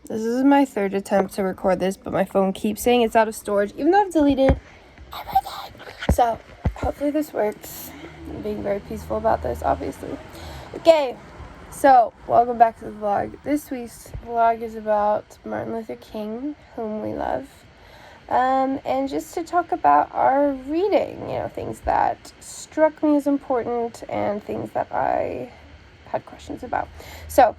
This is my third attempt to record this, but my phone keeps saying it's out of storage, even though I've deleted everything. So, hopefully this works. I'm being very peaceful about this, obviously. Okay, so, welcome back to the vlog. This week's vlog is about Martin Luther King, whom we love. And just to talk about our reading, things that struck me as important and things that I had questions about. So,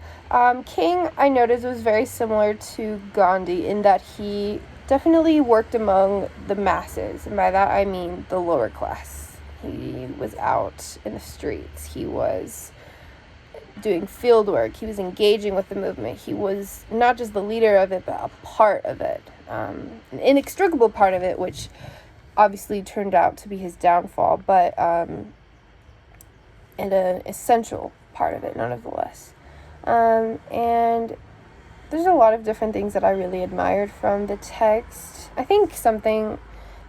King, I noticed, was very similar to Gandhi in that he definitely worked among the masses, and by that I mean the lower class. He was out in the streets. He was doing field work. He was engaging with the movement. He was not just the leader of it, but a part of it, an inextricable part of it, which obviously turned out to be his downfall, but and an essential part of it, nonetheless. And there's a lot of different things that I really admired from the text. I think something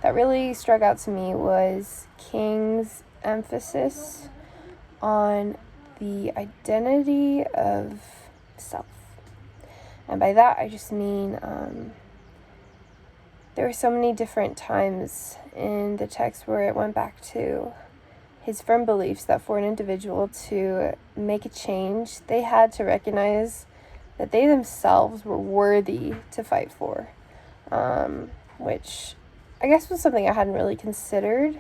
that really struck out to me was King's emphasis on the identity of self. And by that, I just mean there were so many different times in the text where it went back to his firm beliefs that for an individual to make a change, they had to recognize that they themselves were worthy to fight for, which I guess was something I hadn't really considered,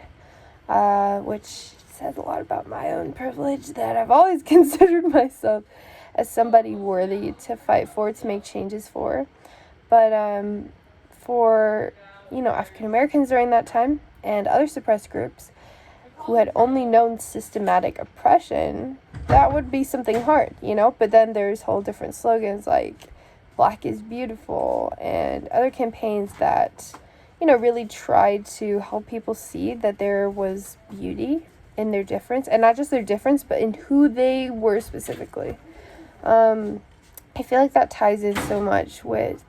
which says a lot about my own privilege, that I've always considered myself as somebody worthy to fight for, to make changes for. But for, African Americans during that time and other suppressed groups who had only known systematic oppression, that would be something hard, But then there's whole different slogans like Black is Beautiful and other campaigns that, really tried to help people see that there was beauty in their difference, and not just their difference, but in who they were specifically. I feel like that ties in so much with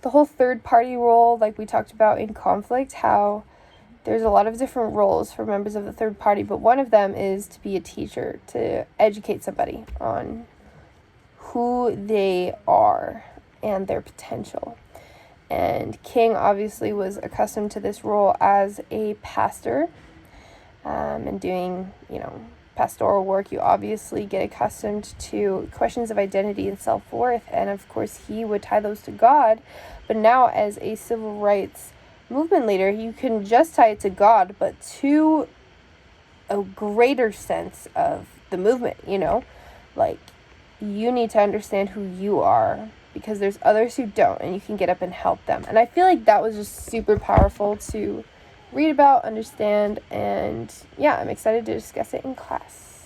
the whole third party role, like we talked about in Conflict, how there's a lot of different roles for members of the third party, but one of them is to be a teacher, to educate somebody on who they are and their potential. And King obviously was accustomed to this role as a pastor, and doing, pastoral work. You obviously get accustomed to questions of identity and self-worth, and of course he would tie those to God. But now as a civil rights movement leader, you can just tie it to God, but to a greater sense of the movement, like you need to understand who you are because there's others who don't, and you can get up and help them. And I feel like that was just super powerful to read about, understand, and yeah, I'm excited to discuss it in class.